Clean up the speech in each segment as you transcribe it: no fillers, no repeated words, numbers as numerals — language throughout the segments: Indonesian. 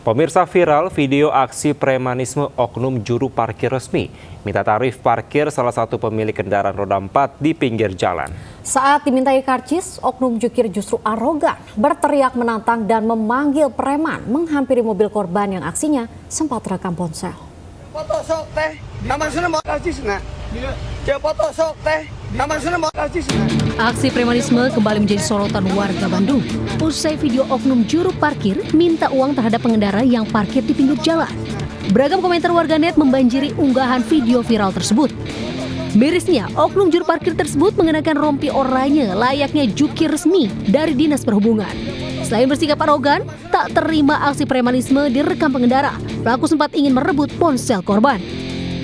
Pemirsa, viral video aksi premanisme oknum juru parkir resmi minta tarif parkir salah satu pemilik kendaraan roda 4 di pinggir jalan. Saat dimintai karcis, oknum jukir justru arogan, berteriak menantang dan memanggil preman menghampiri mobil korban yang aksinya sempat terekam ponsel. Foto sok teh, nama sana mau karcis nggak? Ya foto sok teh, nama sana mau karcis nggak? Aksi premanisme kembali menjadi sorotan warga Bandung. Usai video oknum juru parkir minta uang terhadap pengendara yang parkir di pinggir jalan. Beragam komentar warganet membanjiri unggahan video viral tersebut. Mirisnya, oknum juru parkir tersebut mengenakan rompi oranye layaknya jukir resmi dari Dinas Perhubungan. Selain bersikap arogan, tak terima aksi premanisme direkam pengendara. Pelaku sempat ingin merebut ponsel korban.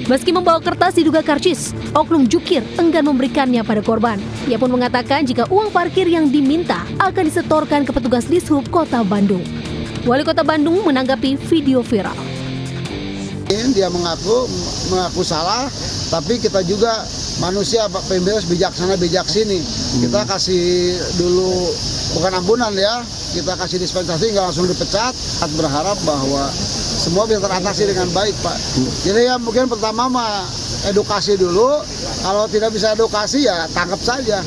Meski membawa kertas diduga karcis, oknum jukir enggan memberikannya pada korban. Ia pun mengatakan jika uang parkir yang diminta akan disetorkan ke petugas Dishub Kota Bandung. Wali Kota Bandung menanggapi video viral. Dia mengaku salah, tapi kita juga manusia Pak Pembes bijaksana bijak sini. Kita kasih dulu bukan ampunan ya, kita kasih dispensasi nggak langsung dipecat. Berharap bahwa semua bisa teratasi dengan baik Pak. Jadi ya mungkin pertama mah edukasi dulu, kalau tidak bisa edukasi ya tangkap saja.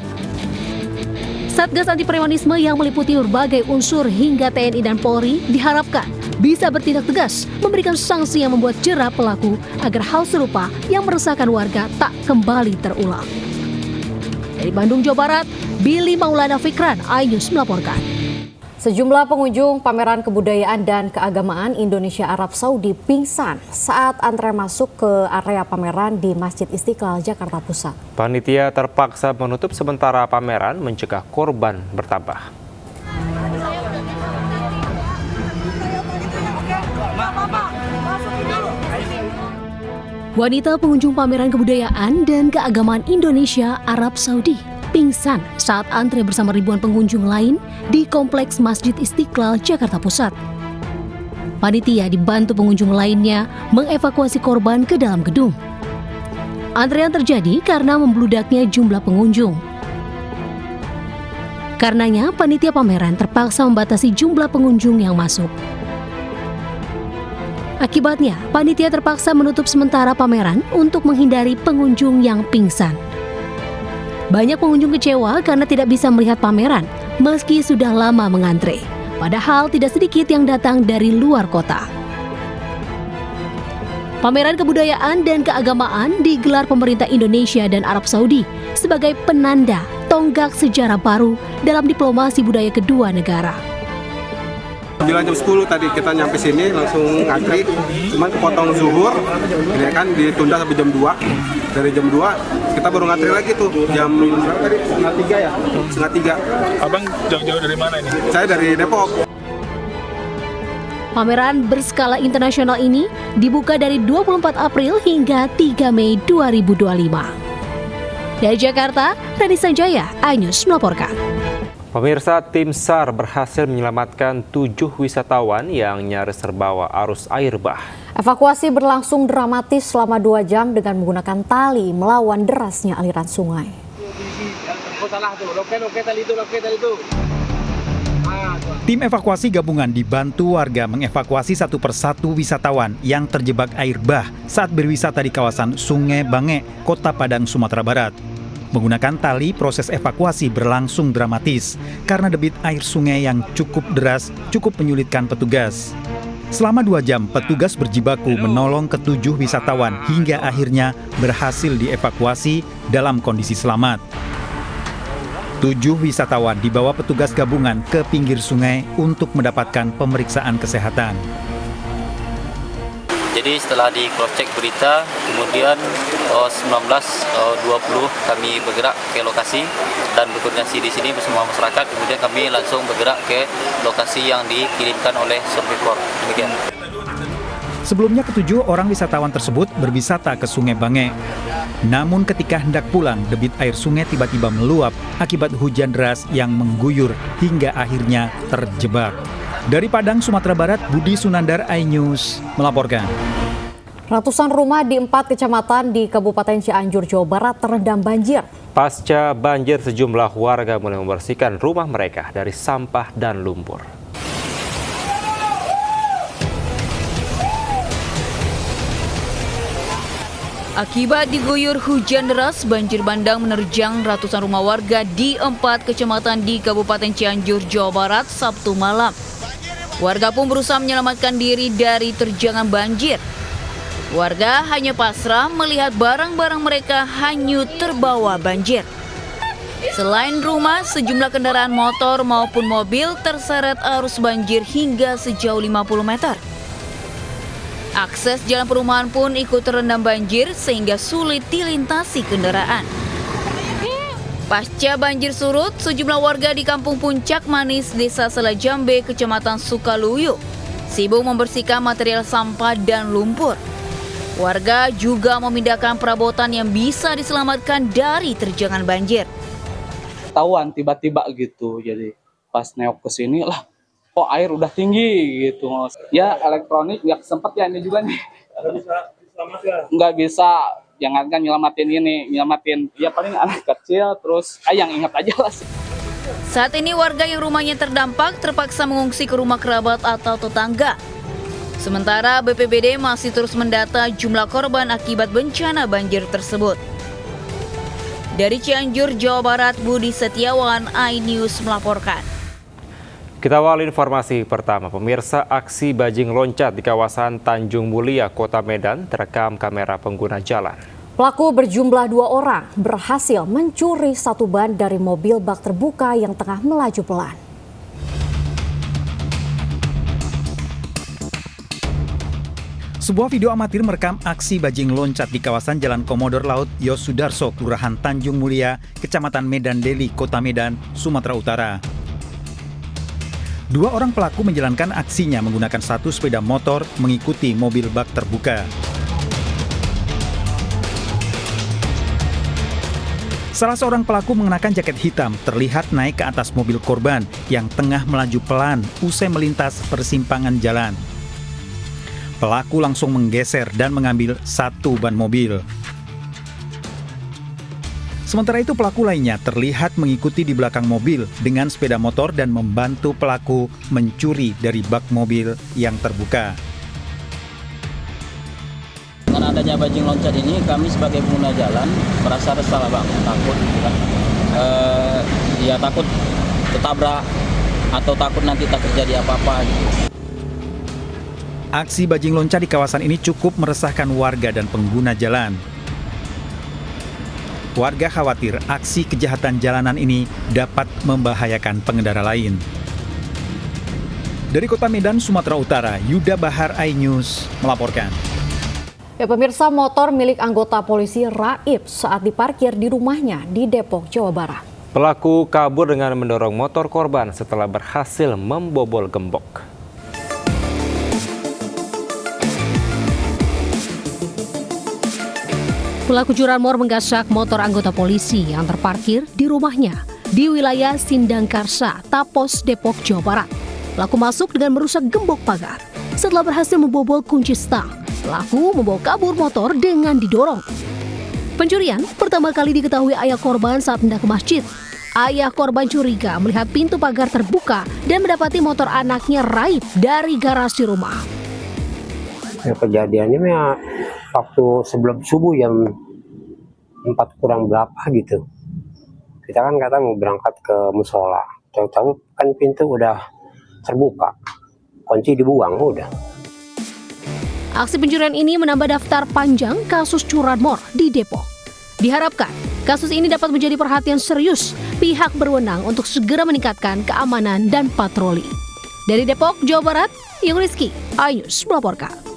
Satgas anti premanisme yang meliputi berbagai unsur hingga TNI dan Polri diharapkan bisa bertindak tegas, memberikan sanksi yang membuat jera pelaku agar hal serupa yang meresahkan warga tak kembali terulang. Dari Bandung, Jawa Barat, Billy Maulana Fikran, iNews melaporkan. Sejumlah pengunjung pameran kebudayaan dan keagamaan Indonesia Arab Saudi pingsan saat antrean masuk ke area pameran di Masjid Istiqlal, Jakarta Pusat. Panitia terpaksa menutup sementara pameran mencegah korban bertambah. Wanita pengunjung pameran kebudayaan dan keagamaan Indonesia Arab Saudi pingsan saat antre bersama ribuan pengunjung lain di Kompleks Masjid Istiqlal, Jakarta Pusat. Panitia dibantu pengunjung lainnya mengevakuasi korban ke dalam gedung. Antrean terjadi karena membludaknya jumlah pengunjung. Karenanya, panitia pameran terpaksa membatasi jumlah pengunjung yang masuk. Akibatnya, panitia terpaksa menutup sementara pameran untuk menghindari pengunjung yang pingsan. Banyak pengunjung kecewa karena tidak bisa melihat pameran meski sudah lama mengantre. Padahal tidak sedikit yang datang dari luar kota. Pameran kebudayaan dan keagamaan digelar pemerintah Indonesia dan Arab Saudi sebagai penanda tonggak sejarah baru dalam diplomasi budaya kedua negara. Bila jam 10 tadi kita nyampe sini langsung ngantri, cuman kepotong zuhur, ini kan ditunda sampai jam 2. Dari jam 2 kita baru ngantri lagi tuh, jam berapa tadi? Setengah 3 ya? Setengah 3. Abang jauh-jauh dari mana ini? Saya dari Depok. Pameran berskala internasional ini dibuka dari 24 April hingga 3 Mei 2025. Dari Jakarta, Rani Sanjaya, iNews melaporkan. Pemirsa, tim SAR berhasil menyelamatkan 7 wisatawan yang nyaris terbawa arus air bah. Evakuasi berlangsung dramatis selama 2 jam dengan menggunakan tali melawan derasnya aliran sungai. Tim evakuasi gabungan dibantu warga mengevakuasi satu persatu wisatawan yang terjebak air bah saat berwisata di kawasan Sungai Bange, Kota Padang, Sumatera Barat. Menggunakan tali, proses evakuasi berlangsung dramatis karena debit air sungai yang cukup deras cukup menyulitkan petugas. Selama 2 jam, petugas berjibaku menolong ke-7 wisatawan hingga akhirnya berhasil dievakuasi dalam kondisi selamat. 7 wisatawan dibawa petugas gabungan ke pinggir sungai untuk mendapatkan pemeriksaan kesehatan. Jadi setelah di cross check berita, kemudian 19.20 kami bergerak ke lokasi dan berkoordinasi di sini bersama masyarakat. Kemudian kami langsung bergerak ke lokasi yang dikirimkan oleh Survey Corps. Demikian. Sebelumnya ke-7 orang wisatawan tersebut berwisata ke Sungai Bange. Namun ketika hendak pulang, debit air sungai tiba-tiba meluap akibat hujan deras yang mengguyur hingga akhirnya terjebak. Dari Padang, Sumatera Barat, Budi Sunandar, iNews melaporkan. Ratusan rumah di 4 kecamatan di Kabupaten Cianjur, Jawa Barat terendam banjir. Pasca banjir, sejumlah warga mulai membersihkan rumah mereka dari sampah dan lumpur. Akibat diguyur hujan deras, banjir bandang menerjang ratusan rumah warga di 4 kecamatan di Kabupaten Cianjur, Jawa Barat, Sabtu malam. Warga pun berusaha menyelamatkan diri dari terjangan banjir. Warga hanya pasrah melihat barang-barang mereka hanyut terbawa banjir. Selain rumah, sejumlah kendaraan motor maupun mobil terseret arus banjir hingga sejauh 50 meter. Akses jalan perumahan pun ikut terendam banjir sehingga sulit dilintasi kendaraan. Pasca banjir surut, sejumlah warga di Kampung Puncak Manis, Desa Selajambe, Kecamatan Sukaluyu, sibuk membersihkan material sampah dan lumpur. Warga juga memindahkan perabotan yang bisa diselamatkan dari terjangan banjir. Ketahuan tiba-tiba gitu, jadi pas neok ke sini lah, kok air udah tinggi gitu. Ya elektronik ya sempet ya ini juga nih. Nggak bisa, jangankan nyelamatin ya paling anak kecil, terus yang ingat aja lah. Saat ini warga yang rumahnya terdampak terpaksa mengungsi ke rumah kerabat atau tetangga. Sementara BPBD masih terus mendata jumlah korban akibat bencana banjir tersebut. Dari Cianjur, Jawa Barat, Budi Setiawan, iNews melaporkan. Kita awal informasi pertama, pemirsa, aksi bajing loncat di kawasan Tanjung Mulia, Kota Medan terekam kamera pengguna jalan. Pelaku berjumlah 2 orang berhasil mencuri 1 ban dari mobil bak terbuka yang tengah melaju pelan. Sebuah video amatir merekam aksi bajing loncat di kawasan Jalan Komodor Laut Yosudarso, Kelurahan Tanjung Mulia, Kecamatan Medan Deli, Kota Medan, Sumatera Utara. 2 orang pelaku menjalankan aksinya menggunakan 1 sepeda motor mengikuti mobil bak terbuka. Salah seorang pelaku mengenakan jaket hitam terlihat naik ke atas mobil korban yang tengah melaju pelan usai melintas persimpangan jalan. Pelaku langsung menggeser dan mengambil 1 ban mobil. Sementara itu pelaku lainnya terlihat mengikuti di belakang mobil dengan sepeda motor dan membantu pelaku mencuri dari bak mobil yang terbuka. Dengan adanya bajing loncat ini, kami sebagai pengguna jalan merasa resah lah Bang, takut takut ketabrak atau takut nanti tak terjadi apa-apa gitu. Aksi bajing loncat di kawasan ini cukup meresahkan warga dan pengguna jalan. Warga khawatir aksi kejahatan jalanan ini dapat membahayakan pengendara lain. Dari Kota Medan, Sumatera Utara, Yuda Bahar, iNews melaporkan. Ya, pemirsa, motor milik anggota polisi raib saat diparkir di rumahnya di Depok, Jawa Barat. Pelaku kabur dengan mendorong motor korban setelah berhasil membobol gembok. Pelaku curanmor menggasak motor anggota polisi yang terparkir di rumahnya di wilayah Sindangkarsa, Tapos, Depok, Jawa Barat. Pelaku masuk dengan merusak gembok pagar. Setelah berhasil membobol kunci stang, pelaku membawa kabur motor dengan didorong. Pencurian pertama kali diketahui ayah korban saat hendak ke masjid. Ayah korban curiga melihat pintu pagar terbuka dan mendapati motor anaknya raib dari garasi rumah. Ya, kejadiannya waktu sebelum subuh jam 4 kurang berapa gitu. Kita kan kata mau berangkat ke musola. Tahu-tahu kan pintu udah terbuka. Kunci dibuang udah. Aksi pencurian ini menambah daftar panjang kasus curanmor di Depok. Diharapkan kasus ini dapat menjadi perhatian serius pihak berwenang untuk segera meningkatkan keamanan dan patroli. Dari Depok, Jawa Barat, Yung Rizky, iNews melaporkan.